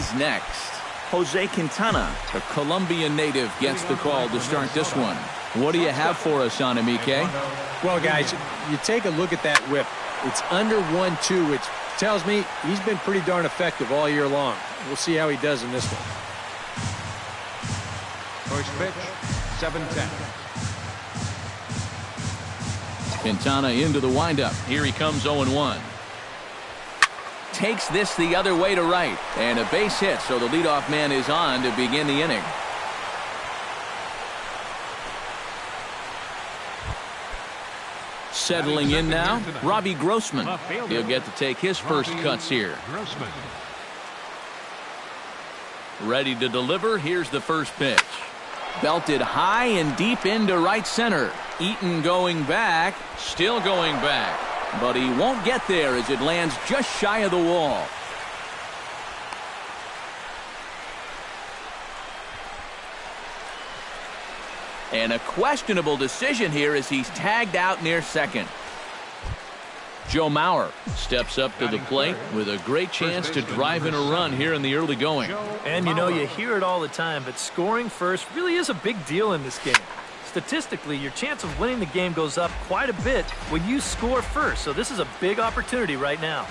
is next. Jose Quintana, the Colombian native, gets the call to start this one. What do you have for us on him, EK? Well, guys, you take a look at that whip. It's under 1-2, which tells me he's been pretty darn effective all year long. We'll see how he does in this one. First pitch, 7-10. Quintana into the windup. Here he comes 0-1. Takes this the other way to right. And a base hit, so the leadoff man is on to begin the inning. Settling in now, Robbie Grossman. He'll get to take his first cuts here. Ready to deliver. Here's the first pitch. Belted high and deep into right center. Eaton going back, still going back. But he won't get there as it lands just shy of the wall. And a questionable decision here as he's tagged out near second. Joe Mauer steps up to the plate with a great chance to drive in a run here in the early going. And you know, you hear it all the time, but scoring first really is a big deal in this game. Statistically, your chance of winning the game goes up quite a bit when you score first. So this is a big opportunity right now.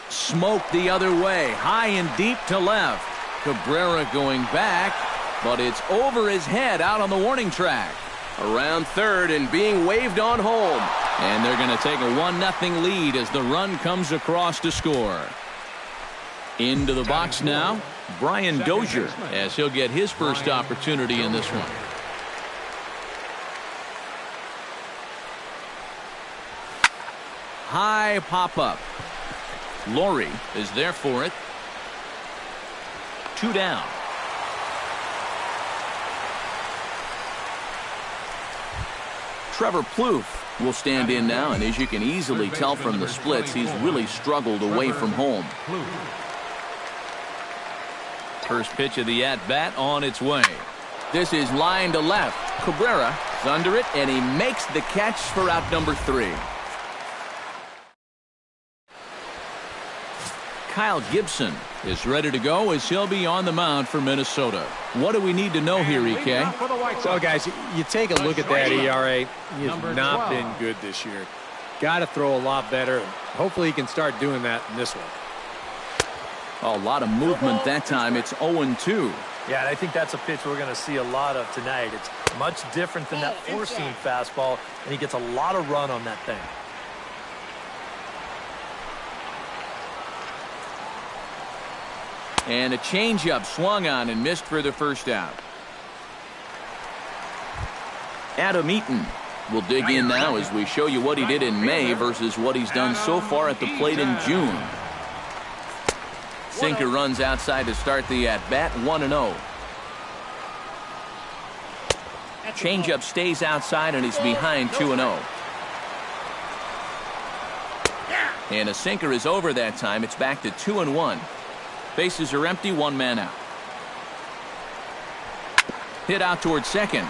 Smoke the other way, high and deep to left. Cabrera going back, but it's over his head out on the warning track. Around third and being waved on home. And they're going to take a 1-0 lead as the run comes across to score. Into the box now, Brian Dozier, as he'll get his first opportunity in this one. High pop-up. Laurie is there for it. 2 down. Trevor Plouffe will stand in now, and as you can easily tell from the splits, he's really struggled away from home. First pitch of the at-bat on its way. This is line to left. Cabrera is under it, and he makes the catch for out number 3. Kyle Gibson is ready to go as he'll be on the mound for Minnesota. What do we need to know here, EK? Well, guys, you take a look at that ERA. He has not been good this year. Got to throw a lot better. Hopefully he can start doing that in this one. A lot of movement that time. It's 0-2. Yeah, and I think that's a pitch we're going to see a lot of tonight. It's much different than that four-seam fastball, and he gets a lot of run on that thing. And a changeup swung on and missed for the first out. Adam Eaton will dig in now as we show you what he did in May versus what he's done so far at the plate in June. Sinker runs outside to start the at-bat, 1-0. Changeup stays outside and he's behind 2-0. And a sinker is over that time. It's back to 2-1. Bases are empty, 1 man out. Hit out towards second.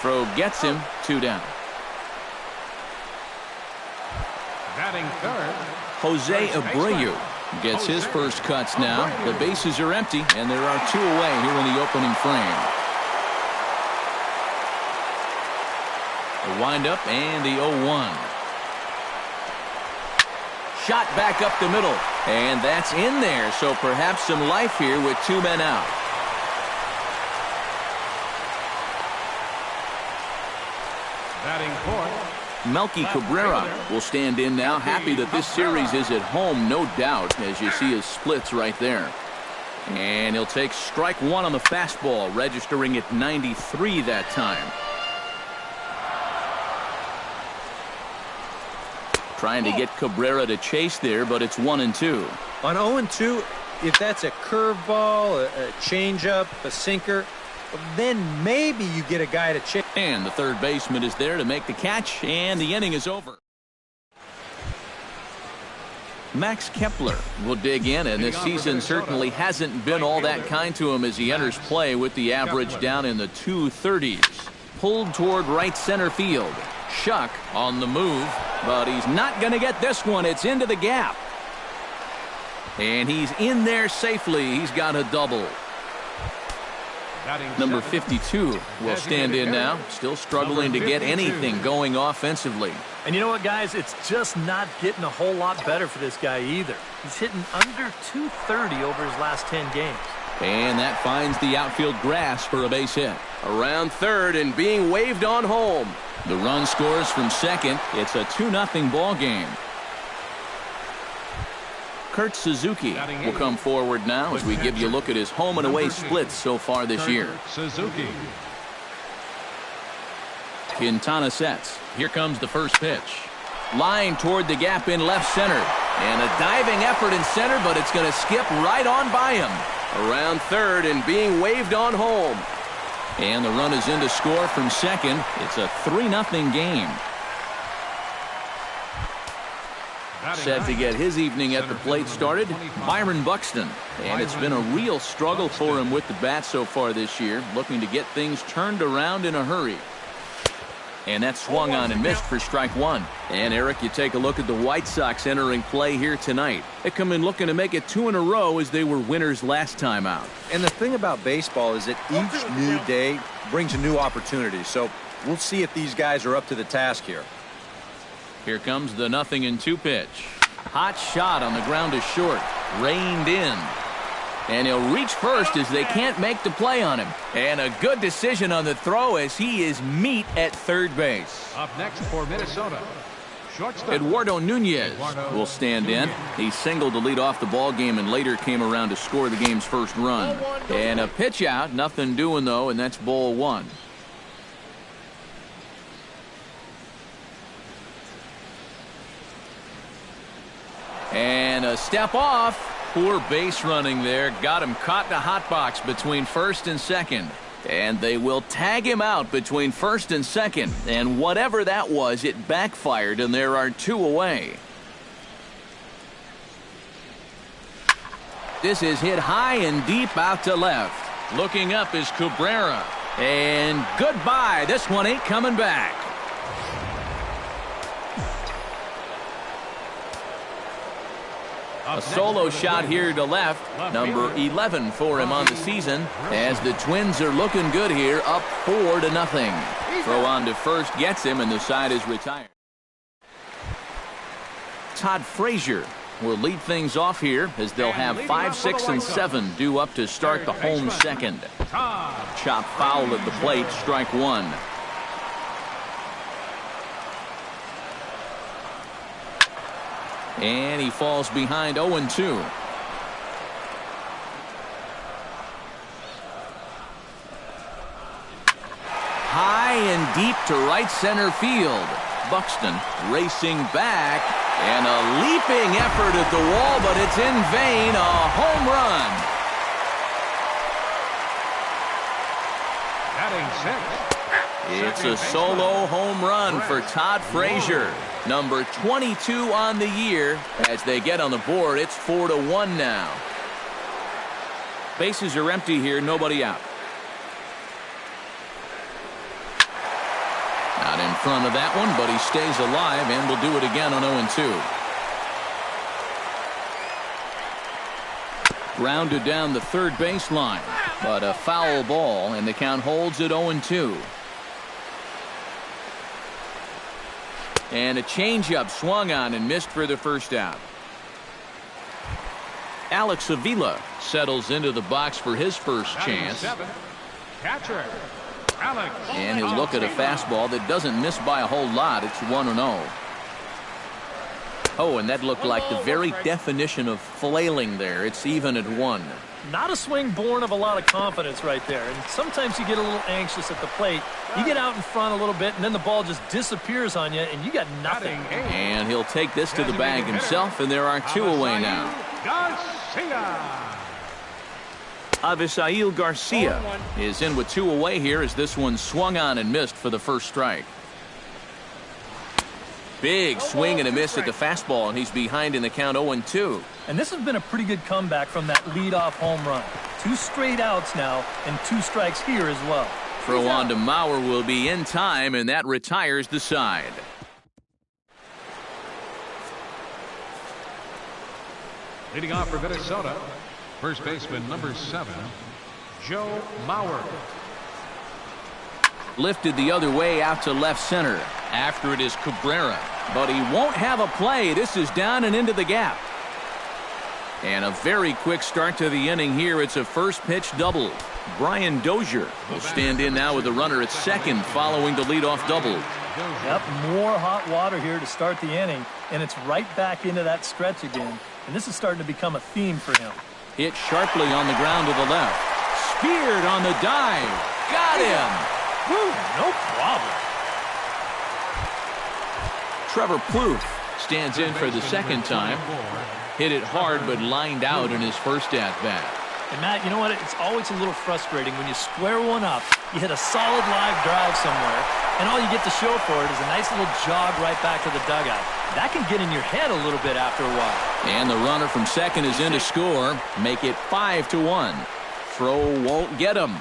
Throw gets him, 2 down. Batting third, Jose Abreu gets his first cuts now. The bases are empty, and there are 2 away here in the opening frame. The windup and the 0-1. Shot back up the middle, and that's in there, so perhaps some life here with 2 men out. batting fourth, Melky Cabrera will stand in now, happy that this series is at home, no doubt, as you see his splits right there. And he'll take strike 1 on the fastball, registering at 93 that time. Trying to get Cabrera to chase there, but it's 1-2. On 0-2, if that's a curveball, a changeup, a sinker, then maybe you get a guy to chase. And the third baseman is there to make the catch, and the inning is over. Max Kepler will dig in, and this season certainly hasn't been all that kind to him as he enters play with the average down in the 230s. Pulled toward right center field. Shuck on the move, but he's not going to get this one. It's into the gap. And he's in there safely. He's got a double. Number 52 will stand in now, still struggling to get anything going offensively. And you know what, guys? It's just not getting a whole lot better for this guy either. He's hitting under 230 over his last 10 games. And that finds the outfield grass for a base hit. Around third and being waved on home. The run scores from second. It's a 2-0 ball game. Kurt Suzuki will come forward now as we give you a look at his home and away splits so far this year. Suzuki. Quintana sets. Here comes the first pitch. Line toward the gap in left center. And a diving effort in center, but it's going to skip right on by him. Around third and being waved on home. And the run is in to score from second. It's a 3-0 game. Set to get his evening at the plate started, Byron Buxton. And it's been a real struggle for him with the bat so far this year, looking to get things turned around in a hurry. And that swung on and missed for strike one. And Eric, you take a look at the White Sox entering play here tonight. They come in looking to make it 2 in a row as they were winners last time out. And the thing about baseball is that each new day brings a new opportunity. So we'll see if these guys are up to the task here. Here comes the 0-2 pitch. Hot shot on the ground to short. Reined in. And he'll reach first as they can't make the play on him. And a good decision on the throw as he is meat at third base. Up next for Minnesota, shortstop Eduardo Nunez will stand in. He singled to lead off the ball game and later came around to score the game's first run. And a pitch out, nothing doing though, and that's ball one. And a step off. Poor base running there. Got him caught in a hot box between first and second. And they will tag him out between first and second. And whatever that was, it backfired, and there are 2 away. This is hit high and deep out to left. Looking up is Cabrera. And goodbye. This one ain't coming back. A solo shot here to left, number 11 for him on the season, as the Twins are looking good here, up 4-0. Throw on to first gets him, and the side is retired. Todd Frazier will lead things off here as they'll have 5, 6, and 7 due up to start the home second. Chop foul at the plate, strike one. And he falls behind 0-2. High and deep to right center field. Buxton racing back. And a leaping effort at the wall, but it's in vain. A home run. batting 6. It's a solo home run for Todd Frazier. Number 22 on the year. As they get on the board, it's 4-1 now. Bases are empty here, nobody out. Not in front of that one, but he stays alive and will do it again on 0-2. Grounded down the third baseline, but a foul ball, and the count holds at 0-2. And a changeup swung on and missed for the first out. Alex Avila settles into the box for his first chance. Catcher, Alex. And he'll look at a fastball that doesn't miss by a whole lot. It's 1-0. Oh, and that looked like the very definition of flailing there. It's even at 1. Not a swing born of a lot of confidence right there. And sometimes you get a little anxious at the plate. You get out in front a little bit, and then the ball just disappears on you, and you got nothing. And he'll take this to the bag himself, and there are 2 away now. Avisail Garcia is in with 2 away here as this one swung on and missed for the first strike. Big swing and a miss at the fastball, and he's behind in the count 0-2. And this has been a pretty good comeback from that leadoff home run. 2 straight outs now and 2 strikes here as well. Throw on to Mauer will be in time, and that retires the side. Leading off for Minnesota, first baseman number 7, Joe Mauer. Lifted the other way out to left center. After it is Cabrera, but he won't have a play. This is down and into the gap. And a very quick start to the inning here. It's a first pitch double. Brian Dozier will stand in now with a runner at second following the leadoff double. Yep, more hot water here to start the inning, and it's right back into that stretch again. And this is starting to become a theme for him. Hit sharply on the ground to the left. Speared on the dive. Got him. Woo, no problem. Trevor Plouffe stands in for the second time. Hit it hard, but lined out in his first at-bat. And Matt, you know what? It's always a little frustrating when you square one up, you hit a solid live drive somewhere, and all you get to show for it is a nice little jog right back to the dugout. That can get in your head a little bit after a while. And the runner from second is in to score. Make it 5-1. Throw won't get him.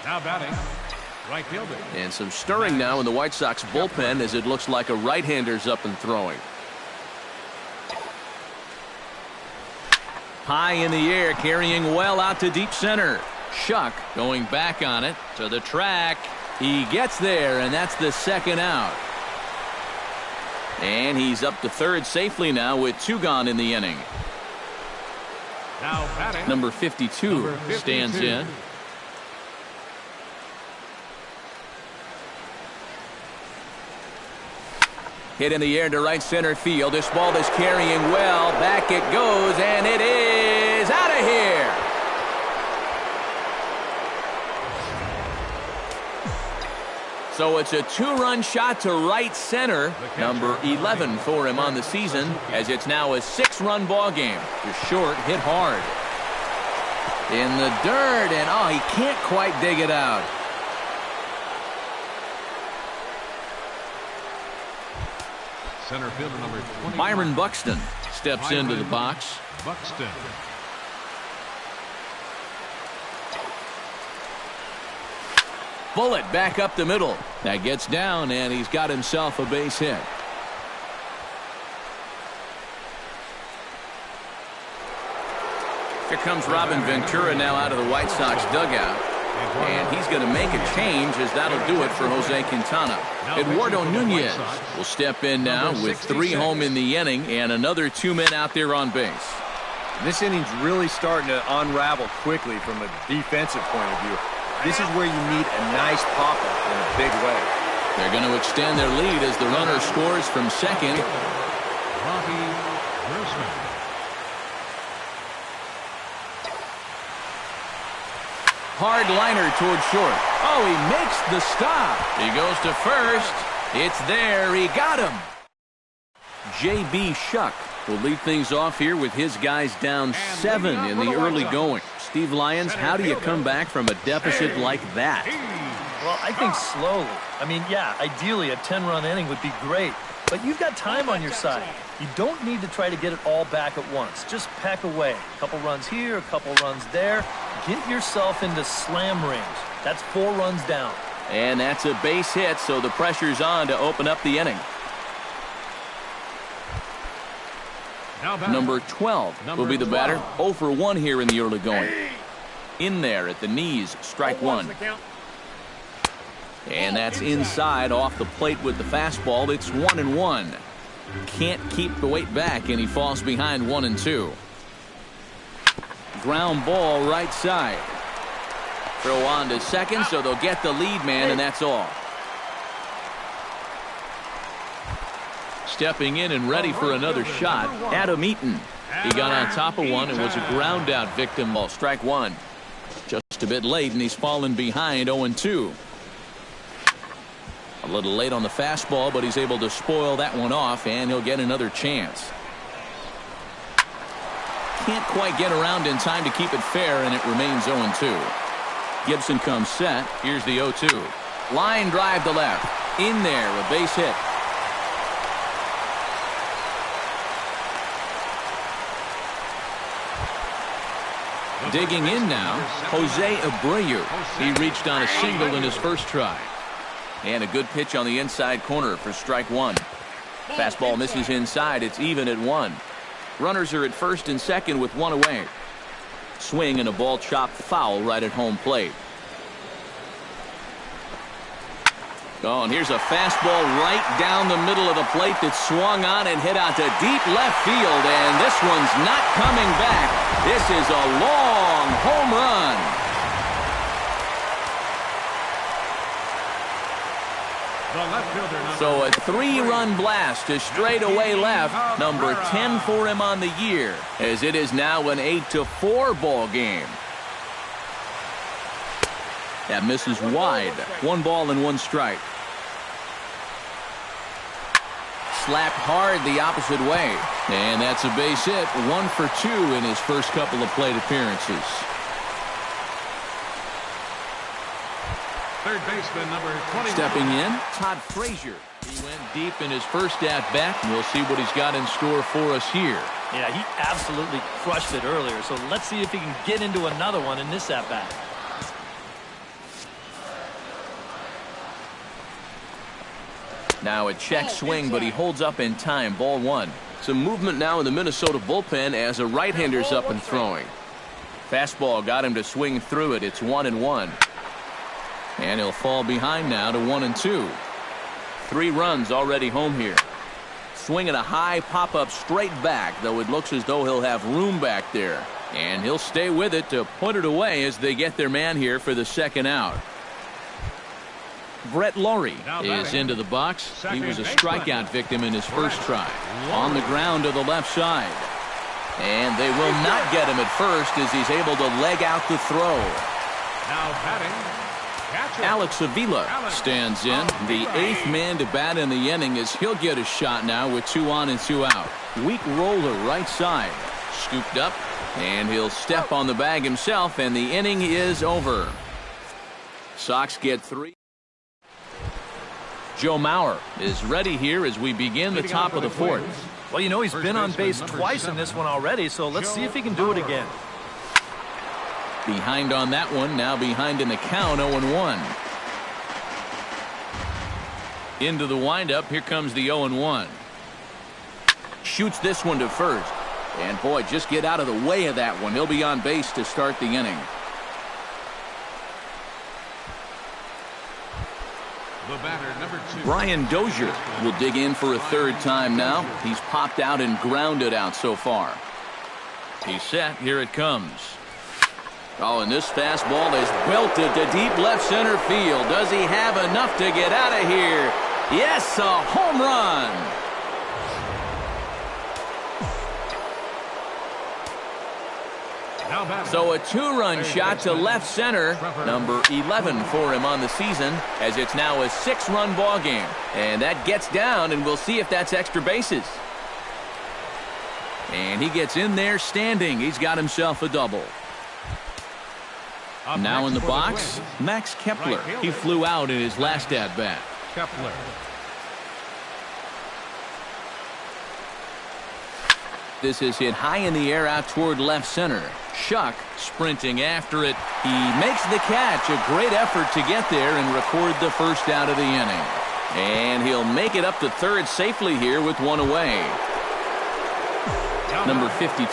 Now batting, right fielder. And some stirring now in the White Sox bullpen as it looks like a right-hander's up and throwing. High in the air, carrying well out to deep center. Shuck going back on it to the track. He gets there, and that's the second out. And he's up to third safely now with 2 gone in the inning. Now batting, Number 52 stands in. Hit in the air to right center field. This ball is carrying well. Back it goes, and it is out of here. So it's a 2-run shot to right center. Number 11 for him on the season, as it's now a 6-run ball game. Just short, hit hard. In the dirt, and oh, he can't quite dig it out. center fielder number 20. Byron Buxton steps into the box. Buxton. Bullet back up the middle. That gets down, and he's got himself a base hit. Here comes Robin Ventura now out of the White Sox dugout. And he's going to make a change, as that'll do it for Jose Quintana. Eduardo Nunez will step in now with 3 home in the inning and another 2 men out there on base. This inning's really starting to unravel quickly from a defensive point of view. This is where you need a nice pop-up in a big way. They're going to extend their lead as the runner scores from second. Robbie Grossman. Hard liner toward short. Oh, he makes the stop. He goes to first. It's there. He got him. J.B. Shuck will lead things off here with his guys down 7 in the early going. Steve Lyons, how do you come back from a deficit like that? Well, I think slowly. I mean, yeah, ideally a 10-run inning would be great, but you've got time on your side. You don't need to try to get it all back at once. Just peck away. A couple runs here, a couple runs there. Get yourself into slam range. That's 4 runs down. And that's a base hit, so the pressure's on to open up the inning. Number 12 will be the batter. 0 for 1 here in the early going. In there at the knees, strike 1. And that's inside off the plate with the fastball. It's 1-1. Can't keep the weight back, and he falls behind 1-2. Ground ball right side. Throw on to second, so they'll get the lead man, and that's all. Stepping in and ready for another shot, Adam Eaton. He got on top of one and was a ground out victim. Ball, strike 1. Just a bit late, and he's fallen behind 0-2. A little late on the fastball, but he's able to spoil that one off, and he'll get another chance. Can't quite get around in time to keep it fair, and it remains 0-2. Gibson comes set. Here's the 0-2. Line drive to left. In there, a base hit. Digging in now, Jose Abreu. He reached on a single in his first try. And a good pitch on the inside corner for strike one. Fastball misses inside. It's even at one. Runners are at first and second with one away. Swing and a ball chopped foul right at home plate. Oh, and here's a fastball right down the middle of the plate that swung on and hit out to deep left field, and this one's not coming back. This is a long home run. So a three-run blast to straightaway left, number 10 for him on the year, as it is now an 8-4 ball game. That misses wide. 1 ball and 1 strike. Slapped hard the opposite way. And that's a base hit. 1 for 2 in his first couple of plate appearances. Third baseman, number 20. Stepping in, Todd Frazier. He went deep in his first at-bat. We'll see what he's got in store for us here. Yeah, he absolutely crushed it earlier. So let's see if he can get into another one in this at-bat. Now a check swing, but he holds up in time. Ball 1. Some movement now in the Minnesota bullpen as a right-hander's up and throwing. Fastball got him to swing through it. It's 1-1. And he'll fall behind now to 1-2. 3 runs already home here. Swinging a high pop-up straight back, though it looks as though he'll have room back there. And he'll stay with it to put it away as they get their man here for the second out. Brett Lawrie is into the box. He was a strikeout victim in his first try. On the ground to the left side. And they will not get him at first as he's able to leg out the throw. Now batting, catcher Alex Avila stands in. The 8th man to bat in the inning as he'll get a shot now with 2 on and 2 out. Weak roller right side. Scooped up. And he'll step on the bag himself, and the inning is over. Sox get 3. Joe Mauer is ready here as we begin the top of the 4th. Well, you know, he's been on base twice in this one already, so let's see if he can do it again. Behind on that one, now behind in the count, 0-1. Into the windup, here comes the 0-1. Shoots this one to first. And boy, just get out of the way of that one. He'll be on base to start the inning. the batter, number 2. Brian Dozier will dig in for a 3rd time now. He's popped out and grounded out so far. He's set. Here it comes. Oh, and this fastball is belted to deep left center field. Does he have enough to get out of here? Yes, a home run. So a 2-run shot to left center, number 11 for him on the season, as it's now a 6-run ball game. And that gets down, and we'll see if that's extra bases. And he gets in there standing. He's got himself a double. Now in the box, Max Kepler. He flew out in his last at-bat. Kepler. This is hit high in the air out toward left center. Shuck sprinting after it. He makes the catch. A great effort to get there and record the first out of the inning. And he'll make it up to third safely here with one away. Number 52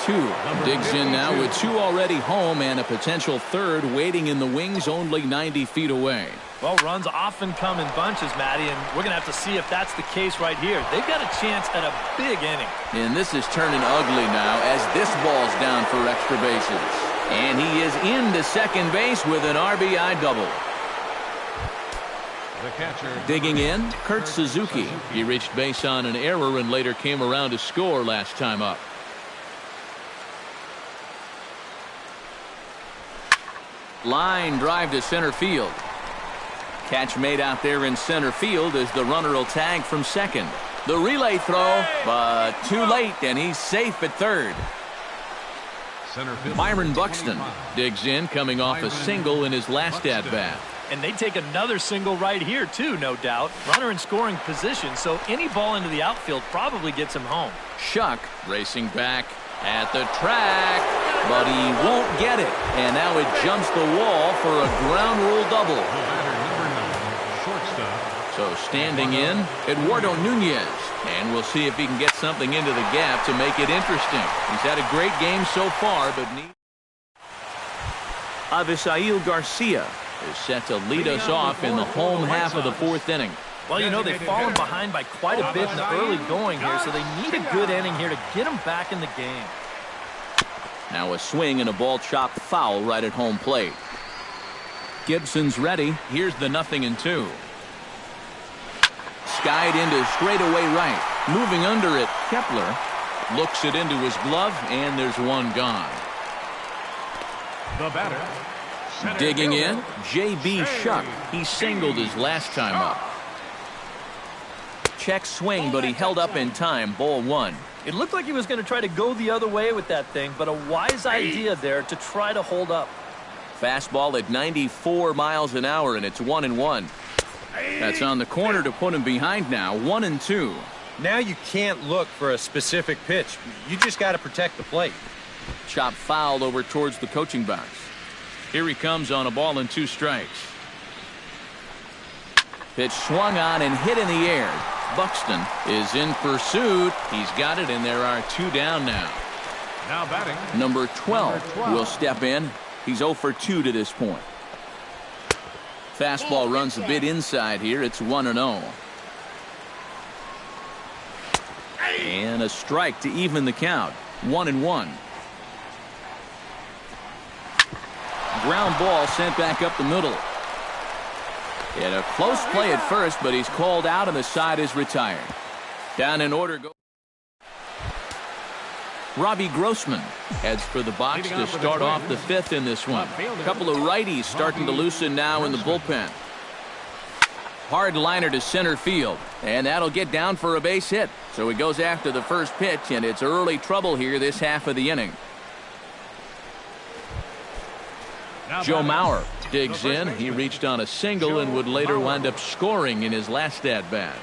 digs in now with 2 already home and a potential third waiting in the wings only 90 feet away. Well, runs often come in bunches, Matty, and we're going to have to see if that's the case right here. They've got a chance at a big inning. And this is turning ugly now as this ball's down for extra bases. And he is into second base with an RBI double. The catcher. Digging in, Kurt Suzuki. He reached base on an error and later came around to score last time up. Line drive to center field. Catch made out there in center field as the runner will tag from second. The relay throw, but too late, and he's safe at third. Byron Buxton digs in, coming off a single in his last at-bat. And they take another single right here, too, no doubt. Runner in scoring position, so any ball into the outfield probably gets him home. Shuck racing back at the track. but he won't get it. And now it jumps the wall for a ground rule double. The batter, number 9, shortstop. So standing in, Eduardo Nunez. And we'll see if he can get something into the gap to make it interesting. He's had a great game so far, but Avisail Garcia is set to lead us off in the home half of the fourth inning. Well, you know, they've fallen behind by quite a bit in the early going here, so they need a good inning here to get them back in the game. Now a swing and a ball chopped foul right at home plate. Gibson's ready. Here's the 0-2. Skied into straightaway right. Moving under it, Kepler looks it into his glove, and there's one gone. The batter. Digging in, J.B. Shuck. He singled his last time up. Check swing, but he held up in time. Ball 1. It looked like he was going to try to go the other way with that thing, but a wise idea there to try to hold up. Fastball at 94 miles an hour, and it's 1-1. That's on the corner to put him behind now. 1-2. Now you can't look for a specific pitch. You just got to protect the plate. Chop foul over towards the coaching box. Here he comes on a ball and 2 strikes. Pitch swung on and hit in the air. Buxton is in pursuit. He's got it, and there are 2 down now. Now batting. Number 12 will step in. He's 0 for 2 to this point. Fastball runs a bit inside here. It's 1-0. And a strike to even the count. 1-1. Ground ball sent back up the middle. And a close play at first, but he's called out and the side is retired. Down in order go. Robbie Grossman heads for the box to start off the 5th in this one. A couple of righties starting to loosen now in the bullpen. Hard liner to center field, and that'll get down for a base hit. So he goes after the first pitch, and it's early trouble here this half of the inning. Joe Mauer digs in. He reached on a single and would later wind up scoring in his last at-bat.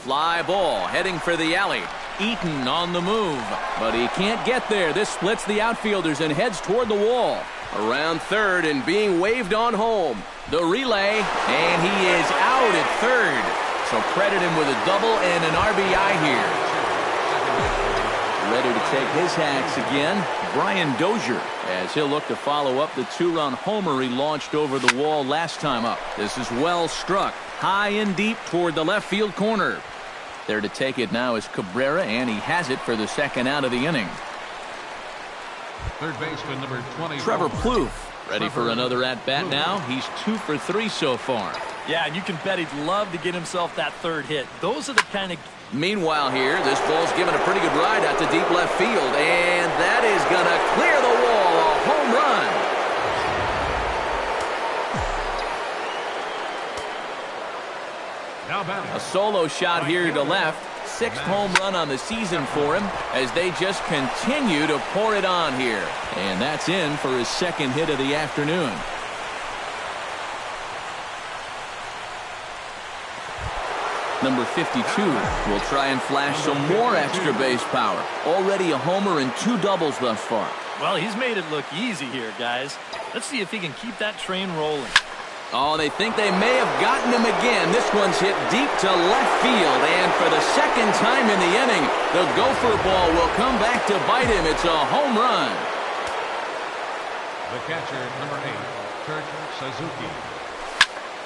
Fly ball heading for the alley. Eaton on the move, but he can't get there. This splits the outfielders and heads toward the wall. Around third and being waved on home. The relay, and he is out at third. So credit him with a double and an RBI here. Ready to take his hacks again, Brian Dozier, as he'll look to follow up the 2-run homer he launched over the wall last time up. This is well struck, high and deep toward the left field corner. There to take it now is Cabrera, and he has it for the second out of the inning. Third baseman number 20. Trevor Plouffe ready for another at-bat now. He's 2 for 3 so far. Yeah, and you can bet he'd love to get himself that third hit. Those are the kind of... Meanwhile here, this ball's given a pretty good ride out to deep left field, and that is going to clear the wall. A home run. Now batting. A solo shot here to left. 6th home run on the season for him as they just continue to pour it on here. And that's in for his 2nd hit of the afternoon. Number 52 will try and flash some more extra base power. Already a homer and 2 doubles thus far. Well, he's made it look easy here, guys. Let's see if he can keep that train rolling. Oh, they think they may have gotten him again. This one's hit deep to left field, and for the 2nd time in the inning, the gopher ball will come back to bite him. It's a home run. The catcher, number 8, Kurt Suzuki.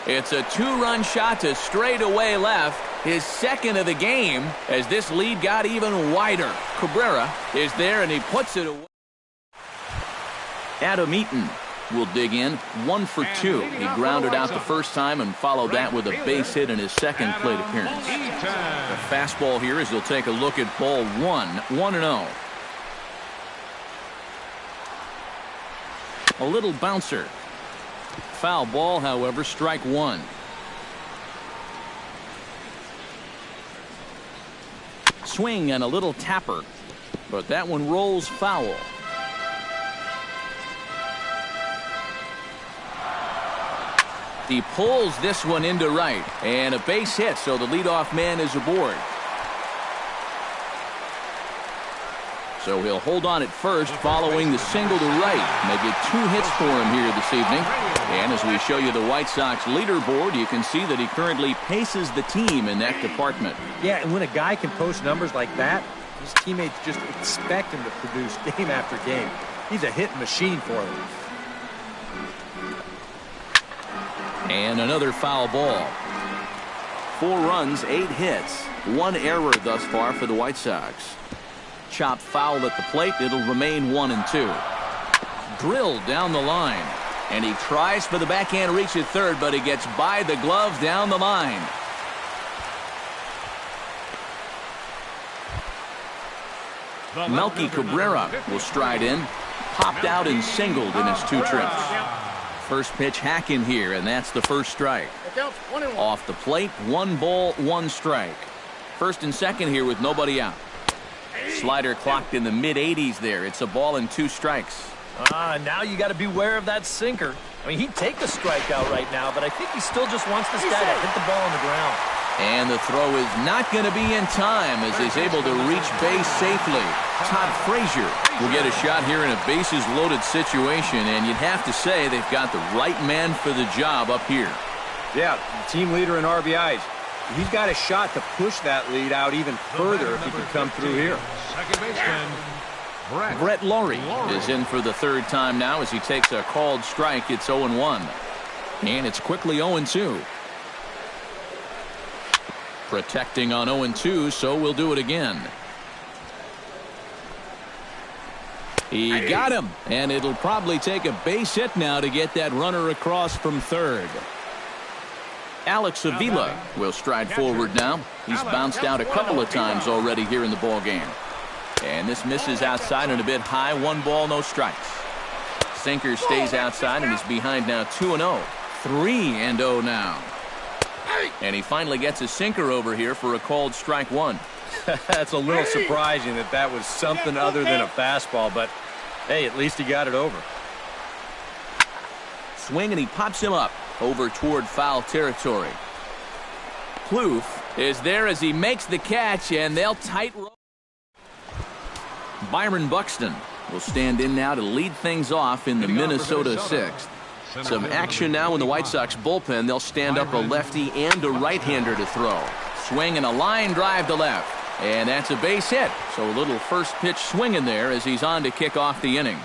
It's a 2-run shot to straightaway left, his 2nd of the game, as this lead got even wider. Cabrera is there, and he puts it away. Adam Eaton will dig in. 1 for 2. He grounded out the first time and followed that with a base hit in his 2nd plate appearance. The fastball here as he'll take a look at ball 1. 1-0. A little bouncer. Foul ball, however, strike 1. Swing and a little tapper, but that one rolls foul. He pulls this one into right, and a base hit, so the leadoff man is aboard. So he'll hold on at first following the single to right. Make it 2 hits for him here this evening. And as we show you the White Sox leaderboard, you can see that he currently paces the team in that department. Yeah, and when a guy can post numbers like that, his teammates just expect him to produce game after game. He's a hitting machine for them. And another foul ball. 4 runs, 8 hits, 1 error thus far for the White Sox. Chop foul at the plate. It'll remain 1-2. Drilled down the line. And he tries for the backhand reach at third, but he gets by the glove down the line. Melky Cabrera will stride in. Popped out and singled in his 2 trips. First pitch hack in here, and that's the first strike. Off the plate, 1 ball, 1 strike. First and second here with nobody out. Slider clocked in the mid-80s there. It's a ball and 2 strikes. Now you got to beware of that sinker. I mean, he'd take the strikeout right now, but I think he still just wants this guy to hit the ball on the ground. And the throw is not going to be in time as he's able to reach base safely. Todd Frazier will get a shot here in a bases-loaded situation, and you'd have to say they've got the right man for the job up here. Yeah, team leader in RBIs. He's got a shot to push that lead out even further if he can come through here. Second baseman, Brett Laurie is in for the 3rd time now as he takes a called strike. It's 0-1. And it's quickly 0-2. Protecting on 0-2, so we'll do it again. He got him, and it'll probably take a base hit now to get that runner across from third. Alex Avila will stride forward now. He's bounced out a couple of times already here in the ball game. And this misses outside and a bit high. 1 ball, no strikes. Sinker stays outside and is behind now 2-0. 3-0 now. And he finally gets a sinker over here for a called strike 1. That's a little surprising that was something other than a fastball, but hey, at least he got it over. Swing and he pops him up over toward foul territory. Plouffe is there as he makes the catch, and they'll tight roll. Byron Buxton will stand in now to lead things off in the Minnesota 6th. Some action now in the White Sox bullpen. They'll stand up a lefty and a right-hander to throw. Swing and a line drive to left. And that's a base hit. So a little first pitch swing in there as he's on to kick off the inning.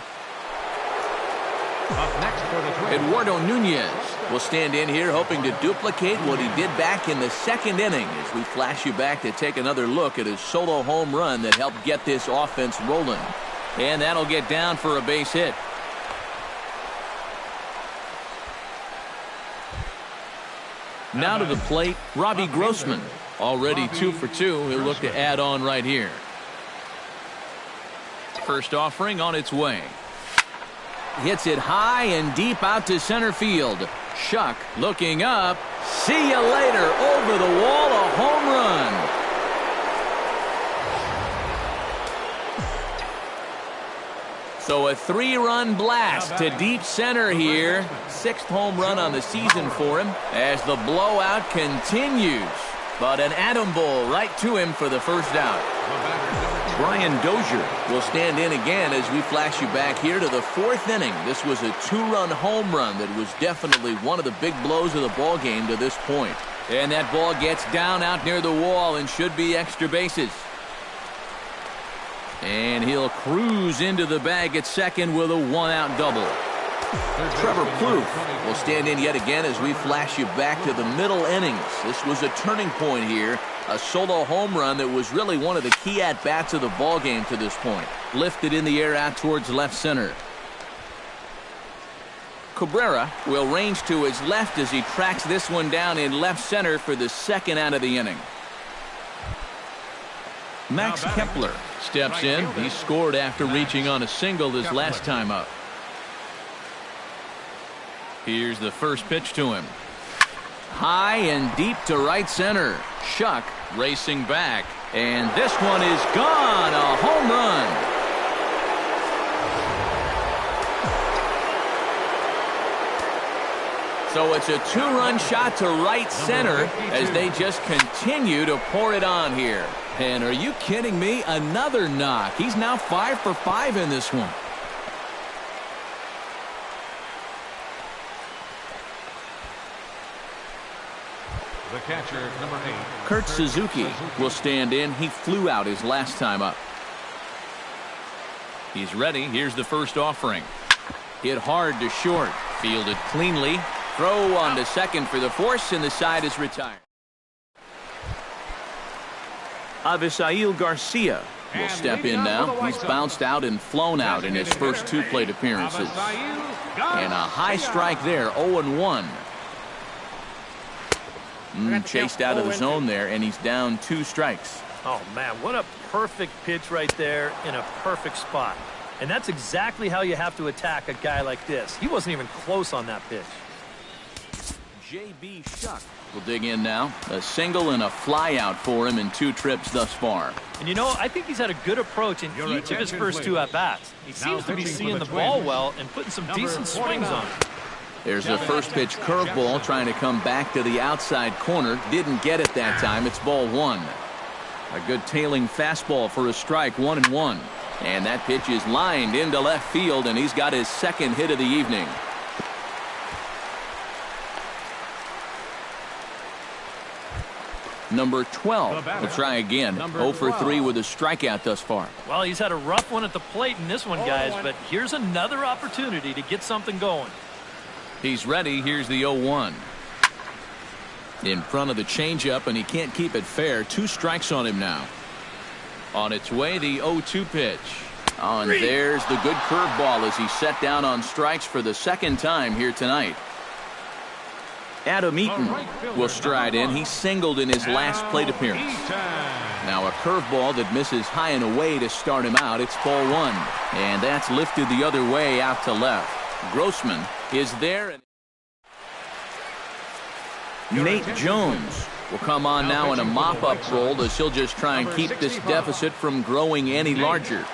Up next for the Twins, Eduardo Nunez will stand in here hoping to duplicate what he did back in the 2nd inning as we flash you back to take another look at his solo home run that helped get this offense rolling. And that'll get down for a base hit. Now to the plate, Robbie Grossman. Already 2 for 2. He'll look to add on right here. First offering on its way. Hits it high and deep out to center field. Shuck looking up. See you later. Over the wall, a home run. So a 3-run blast to deep center here. 6th home run on the season for him as the blowout continues. But an atom ball right to him for the first out. Brian Dozier will stand in again as we flash you back here to the 4th inning. This was a 2-run home run that was definitely one of the big blows of the ball game to this point. And that ball gets down out near the wall and should be extra bases. And he'll cruise into the bag at second with a 1-out double. Trevor Plouffe will stand in yet again as we flash you back to the middle innings. This was a turning point here. A solo home run that was really one of the key at-bats of the ball game to this point. Lifted in the air out towards left center. Cabrera will range to his left as he tracks this one down in left center for the 2nd out of the inning. Max Kepler steps in. He scored after reaching on a single his last time up. Here's the first pitch to him. High and deep to right center. Shuck racing back. And this one is gone. A home run. So it's a two-run shot to right center as they just continue to pour it on here. And are you kidding me? Another knock. He's now 5 for 5 in this one. The catcher, number 8. Kurt Suzuki will stand in. He flew out his last time up. He's ready. Here's the first offering. Hit hard to short. Fielded cleanly. Throw on to second for the force, and the side is retired. Avisail Garcia will step in now. He's bounced out and flown out in his first 2 plate appearances. And a high strike there, 0-1. Chased out of the zone there, and he's down 2 strikes. Oh, man, what a perfect pitch right there in a perfect spot. And that's exactly how you have to attack a guy like this. He wasn't even close on that pitch. J.B. Shuck will dig in now. A single and a fly out for him in 2 trips thus far. And, you know, I think he's had a good approach in each of his first 2 at-bats. He seems to be seeing the ball well and putting some decent swings on it. There's a first pitch curveball trying to come back to the outside corner. Didn't get it that time. It's ball 1. A good tailing fastball for a strike, 1-1. And that pitch is lined into left field, and he's got his second hit of the evening. Number 12 will try again. 0 for 3 with a strikeout thus far. Well, he's had a rough one at the plate in this one, guys, but here's another opportunity to get something going. He's ready. Here's the 0-1. In front of the changeup, and he can't keep it fair. 2 strikes on him now. On its way, the 0-2 pitch. Oh, and there's the good curveball as he's set down on strikes for the second time here tonight. Adam Eaton will stride in. He singled in his last plate appearance. Now a curveball that misses high and away to start him out. It's ball 1. And that's lifted the other way out to left. Grossman is there. Nate Jones will come on now in a mop-up role as he'll just try and keep this deficit from growing any larger.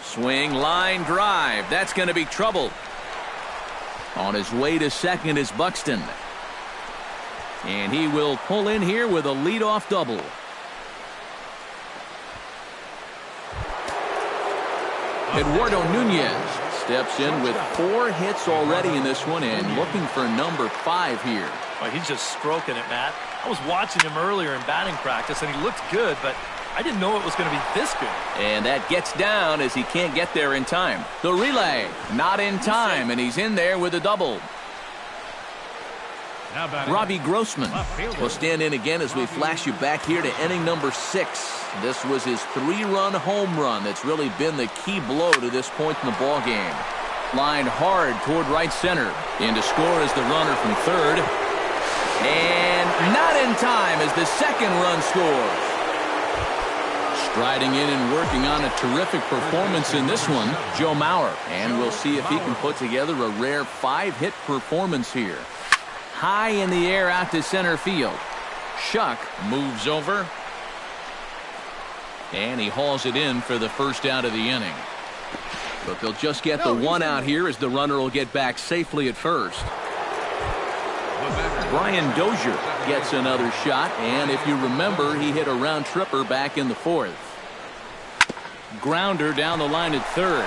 Swing, line drive. That's going to be trouble. On his way to second is Buxton. And he will pull in here with a leadoff double. Eduardo Nunez steps in with 4 hits already in this one and looking for number 5 here. Well, he's just stroking it, Matt. I was watching him earlier in batting practice, and he looked good, but I didn't know it was going to be this good. And that gets down as he can't get there in time. The relay, not in time, and he's in there with a double. Robbie Grossman will stand in again as we flash you back here to inning number 6. This was his 3-run home run that's really been the key blow to this point in the ball game. Lined hard toward right center. In to score is the runner from third. And not in time as the second run scores. Striding in and working on a terrific performance in this one, Joe Mauer. And we'll see if he can put together a rare 5-hit performance here. High in the air out to center field. Shuck moves over. And he hauls it in for the first out of the inning. But they'll just get the 1 out here as the runner will get back safely at first. Brian Dozier gets another shot, and if you remember, he hit a round tripper back in the 4th. Grounder down the line at third.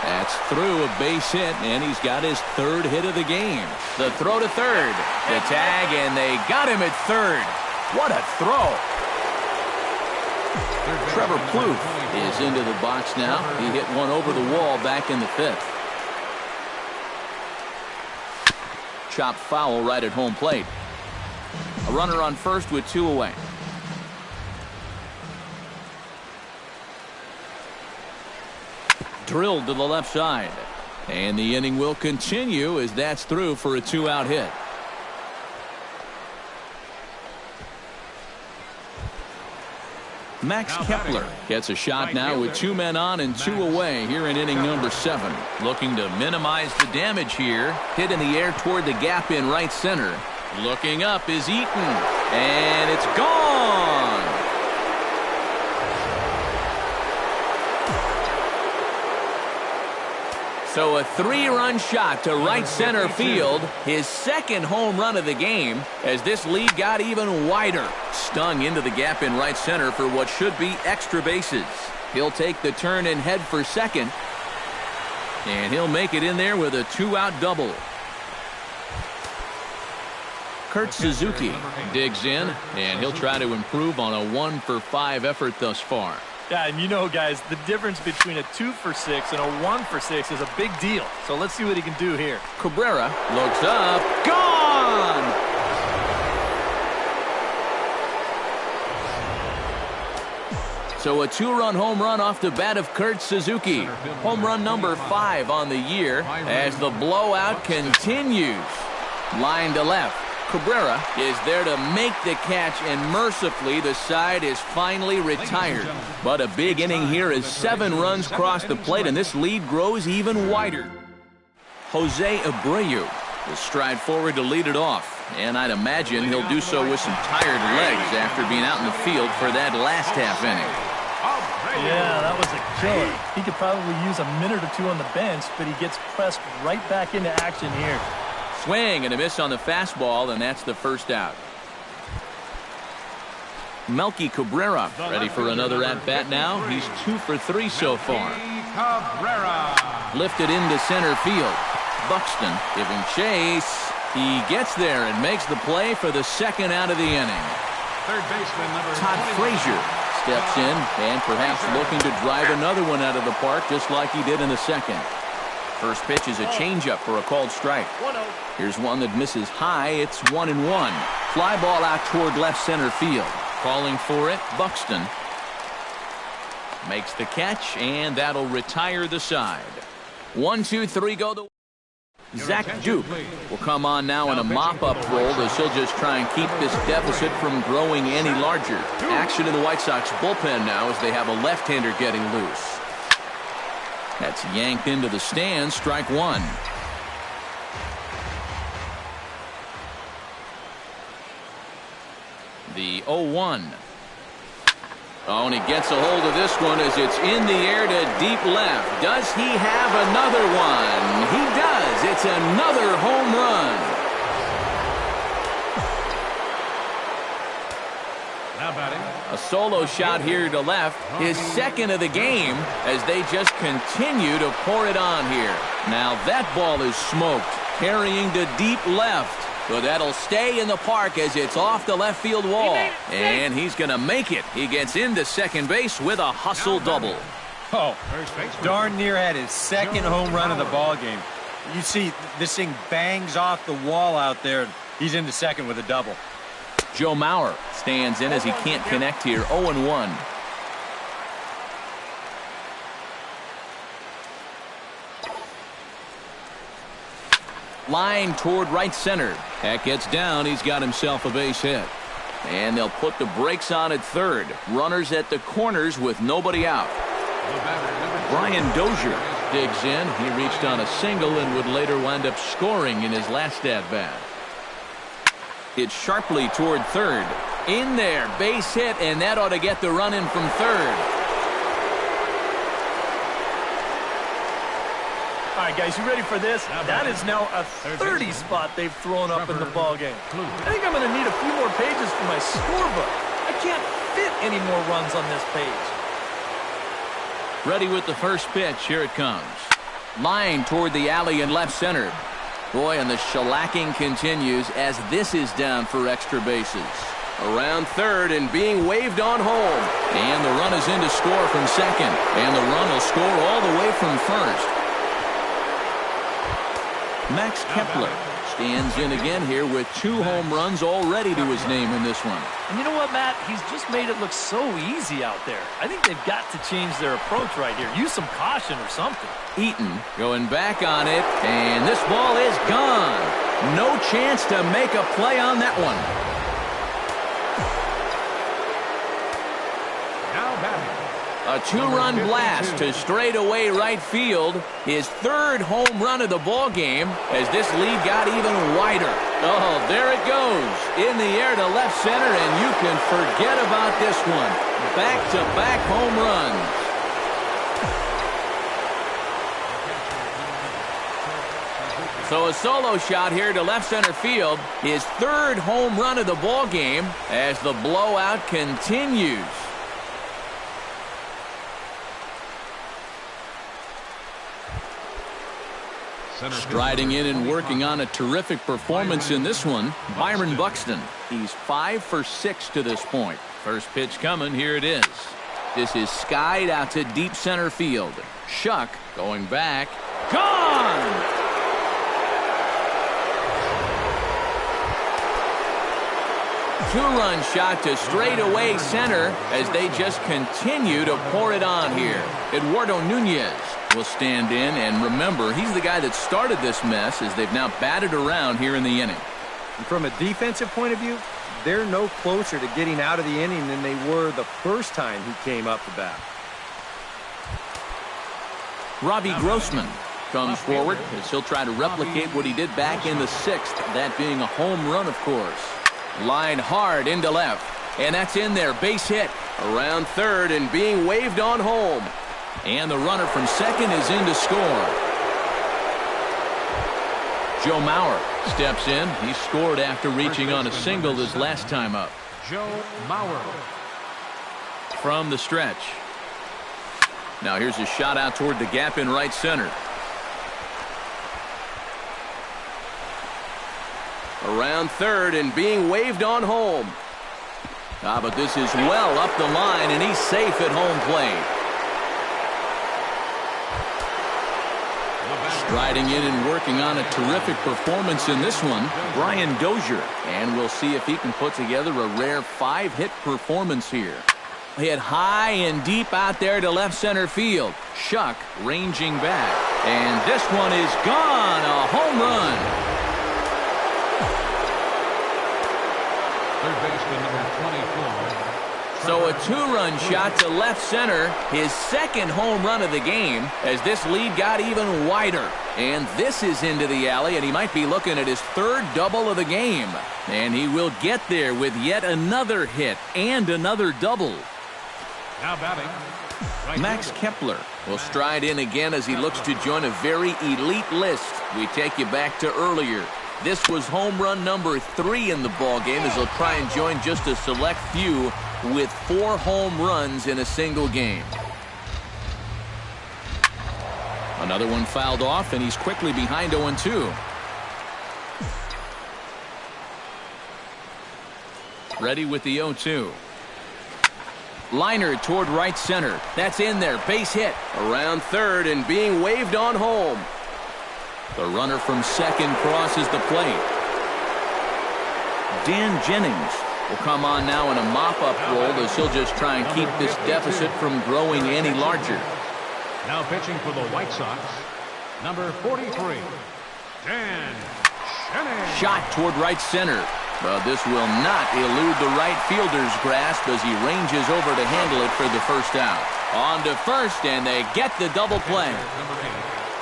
That's through a base hit, and he's got his 3rd hit of the game. The throw to third. The tag, and they got him at third. What a throw. Trevor Plouffe is into the box now. He hit one over the wall back in the 5th. Chopped foul right at home plate. A runner on first with 2 away. Drilled to the left side. And the inning will continue as that's through for a 2-out hit. Max Kepler gets a shot now with 2 men on and 2 away here in inning number 7. Looking to minimize the damage here. Hit in the air toward the gap in right center. Looking up is Eaton. And it's gone. So a 3-run shot to right center field, his second home run of the game, as this lead got even wider. Stung into the gap in right center for what should be extra bases. He'll take the turn and head for second, and he'll make it in there with a 2-out double. Kurt Suzuki digs in, and he'll try to improve on a 1-for-5 effort thus far. Yeah, and you know, guys, the difference between a 2-for-6 and a 1-for-6 is a big deal. So let's see what he can do here. Cabrera looks up. Gone! So a 2-run home run off the bat of Kurt Suzuki. Home run number 5 on the year as the blowout continues. Line to left. Cabrera is there to make the catch, and mercifully the side is finally retired. But a big inning here as 7 runs cross the plate, and this lead grows even wider. Jose Abreu will stride forward to lead it off, and I'd imagine he'll do so with some tired legs after being out in the field for that last half inning. Yeah, that was a killer. He could probably use a minute or 2 on the bench, but he gets pressed right back into action here. Swing and a miss on the fastball, and that's the first out. Melky Cabrera ready for another at-bat now. He's 2 for 3 so far. Lifted into center field. Buxton giving chase. He gets there and makes the play for the second out of the inning. Third baseman number Todd Frazier steps in and perhaps looking to drive another one out of the park just like he did in the second. First pitch is a changeup for a called strike. Here's one that misses high. It's 1-1. Fly ball out toward left center field. Calling for it, Buxton. Makes the catch, and that'll retire the side. 1-2-3 go. Zach Duke will come on now in a mop-up role as he'll just try and keep this deficit from growing any larger. Action in the White Sox bullpen now as they have a left-hander getting loose. That's yanked into the stands, strike 1. The 0-1. Oh, and he gets a hold of this one as it's in the air to deep left. Does he have another one? He does. It's another home run. now batting. A solo shot here to left, his second of the game, as they just continue to pour it on here. Now that ball is smoked, carrying to deep left. But that'll stay in the park as it's off the left field wall. And he's going to make it. He gets into second base with a hustle double. Oh, darn near had his second home run of the ball game. You see, this thing bangs off the wall out there. He's into second with a double. Joe Mauer stands in as he can't connect here. 0-1. Line toward right center. That gets down. He's got himself a base hit. And they'll put the brakes on at third. Runners at the corners with nobody out. Brian Dozier digs in. He reached on a single and would later wind up scoring in his last at-bat. It's sharply toward third. In there, base hit, and that ought to get the run in from third. All right, guys, you ready for this? That is now a 30 spot they've thrown up in the ballgame. I think I'm going to need a few more pages for my scorebook. I can't fit any more runs on this page. Ready with the first pitch. Here it comes. Line toward the alley in left center. Boy, and the shellacking continues as this is down for extra bases. Around third and being waved on home. And the run is in to score from second. And the run will score all the way from first. Max Kepler stands in again here with 2 home runs already to his name in this one. And you know what, Matt? He's just made it look so easy out there. I think they've got to change their approach right here. Use some caution or something. Eaton going back on it, and this ball is gone. No chance to make a play on that one. Now batting. A 2-run blast to straightaway right field. His 3rd home run of the ball game as this lead got even wider. Oh, there it goes. In the air to left center, and you can forget about this one. Back-to-back home runs. So a solo shot here to left center field. His third home run of the ball game as the blowout continues. Striding in and working on a terrific performance in this one, Byron Buxton. He's 5 for 6 to this point. First pitch coming. Here it is. This is skied out to deep center field. Shuck going back. Gone! Two-run shot to straightaway center as they just continue to pour it on here. Eduardo Nunez will stand in, and remember, he's the guy that started this mess as they've now batted around here in the inning. And from a defensive point of view, they're no closer to getting out of the inning than they were the first time he came up to bat. Robbie Grossman comes forward as he'll try to replicate what he did back in the 6th, that being a home run, of course. Line hard into left, and that's in there. Base hit around third and being waved on home. And the runner from second is in to score. Joe Mauer steps in. He scored after reaching on a single his last time up. Joe Mauer. From the stretch. Now here's a shot out toward the gap in right center. Around third and being waved on home. But this is well up the line, and he's safe at home plate. Striding in and working on a terrific performance in this one, Brian Dozier. And we'll see if he can put together a rare 5-hit performance here. Hit high and deep out there to left center field. Shuck ranging back. And this one is gone. A home run. Third baseman number 24. So a two-run shot to left center, his second home run of the game, as this lead got even wider. And this is into the alley, and he might be looking at his third double of the game. And he will get there with yet another hit and another double. Now batting, right Max fielder. Kepler will stride in again as he looks to join a very elite list. We take you back to earlier. This was home run number 3 in the ball game as he'll try and join just a select few with 4 home runs in a single game. Another one fouled off, and he's quickly behind 0-2. Ready with the 0-2. Liner toward right center. That's in there. Base hit. Around third and being waved on home. The runner from second crosses the plate. Dan Jennings will come on now in a mop-up role as he'll just try and keep this deficit from growing any larger. Now pitching for the White Sox, number 43, Dan Jennings. Shot toward right center. But this will not elude the right fielder's grasp as he ranges over to handle it for the first out. On to first, and they get the double play. Number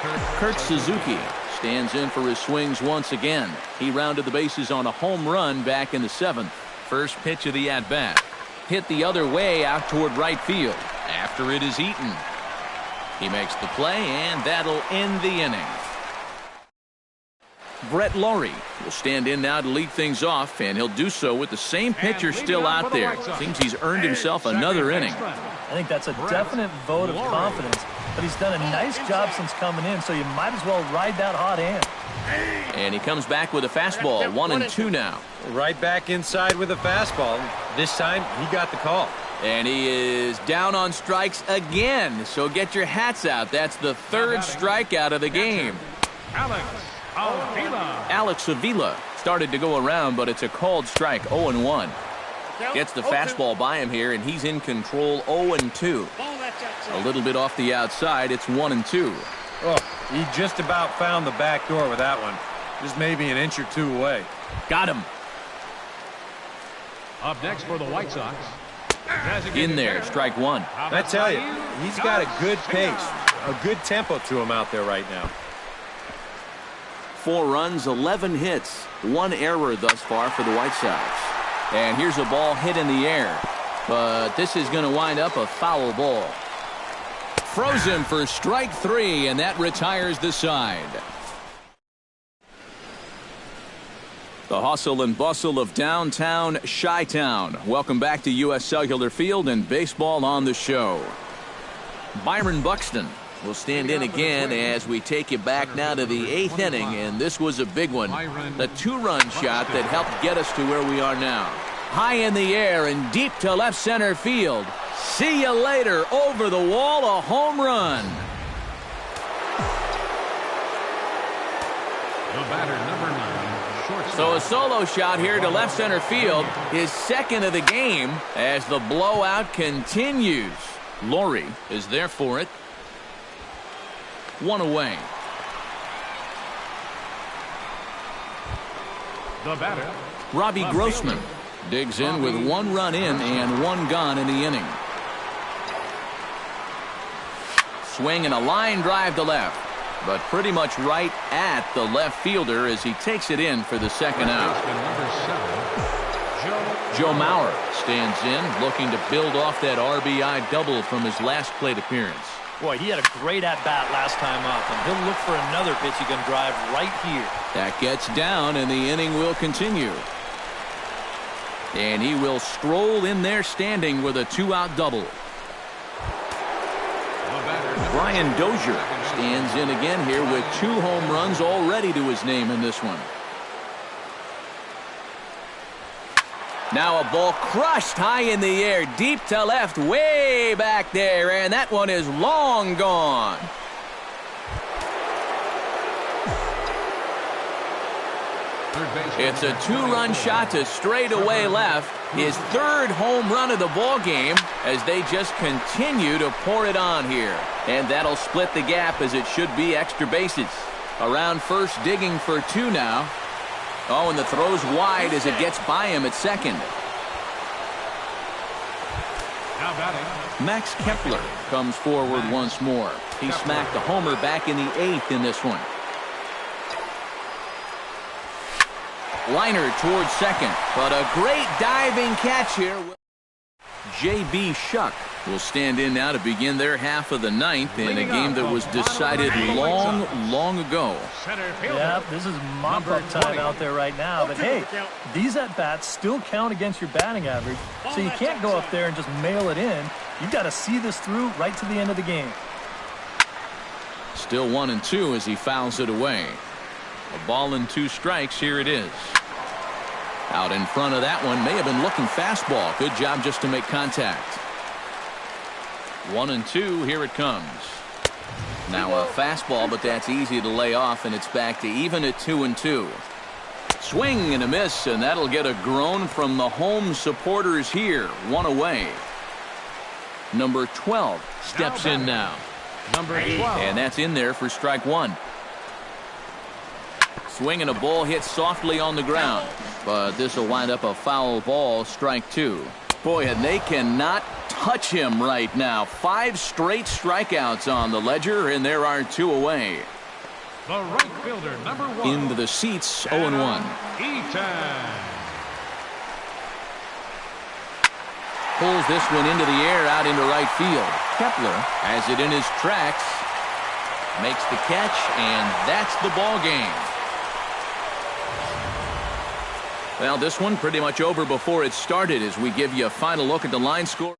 8, Kurt Suzuki stands in for his swings once again. He rounded the bases on a home run back in the 7th. First pitch of the at-bat. Hit the other way out toward right field. After it is Eaton. He makes the play, and that'll end the inning. Brett Laurie will stand in now to lead things off, and he'll do so with the same pitcher still out there. Seems he's earned himself another inning. I think that's a definite vote of confidence, but he's done a nice job since coming in, so you might as well ride that hot hand. And he comes back with a fastball, 1-2 now. Right back inside with a fastball. This time, he got the call. And he is down on strikes again, so get your hats out. That's the third strikeout of the game. Alex Avila. Alex Avila started to go around, but it's a called strike, 0-1. Gets the fastball by him here, and he's in control, 0-2. A little bit off the outside, it's 1-2. Oh, he just about found the back door with that one. Just maybe an inch or two away. Got him. Up next for the White Sox. In there, strike one. I tell you, he's got a good pace, a good tempo to him out there right now. 4 runs, 11 hits, 1 error thus far for the White Sox. And here's a ball hit in the air, but this is going to wind up a foul ball. Frozen for strike 3, and that retires the side. The hustle and bustle of downtown Chi-Town. Welcome back to U.S. Cellular Field and baseball on the show. Byron Buxton will stand in again as we take you back now to the 8th inning, and this was a big one. The 2-run shot that helped get us to where we are now. High in the air and deep to left center field. See you later. Over the wall, a home run. The batter, number 9. So a solo shot here to left center field, his second of the game as the blowout continues. Laurie is there for it. 1 away. The batter, Robbie Grossman digs in with 1 run in and 1 gone in the inning. Swing and a line drive to left, but pretty much right at the left fielder as he takes it in for the second out. Joe Mauer stands in, looking to build off that RBI double from his last plate appearance. Boy, he had a great at-bat last time up, and he'll look for another pitch he can drive right here. That gets down, and the inning will continue. And he will stroll in there standing with a 2-out double. Brian Dozier stands in again here with 2 home runs already to his name in this one. Now a ball crushed high in the air, deep to left, way back there, and that one is long gone. It's a 2-run shot to straightaway left, his 3rd home run of the ball game as they just continue to pour it on here. And that'll split the gap as it should be extra bases. Around first, digging for 2 now. Oh, and the throw's wide as it gets by him at second. Now batting, Max Kepler comes forward once more. He smacked a homer back in the 8th in this one. Liner towards second, but a great diving catch here. J.B. Shuck will stand in now to begin their half of the 9th in a game that was decided long ago. Yeah, this is mop-up time out there right now. But hey, these at-bats still count against your batting average, so you can't go up there and just mail it in. You've got to see this through right to the end of the game. Still 1-2 as he fouls it away. A ball and 2 strikes. Here it is. Out in front of that one, may have been looking fastball. Good job just to make contact. 1-2. Here it comes. Now a fastball, but that's easy to lay off, and it's back to even at 2-2. Swing and a miss, and that'll get a groan from the home supporters here. 1 away. Number 12 steps in now. number 12. And that's in there for strike 1. Swing and a ball hit softly on the ground, but this will wind up a foul ball, strike 2. Boy, and they cannot touch him right now. 5 straight strikeouts on the ledger, and there are 2 away. The right fielder, number 1. Into the seats, 0-1. Eaton. Pulls this one into the air out into right field. Kepler has it in his tracks, makes the catch, and that's the ball game. Well, this one pretty much over before it started as we give you a final look at the line score.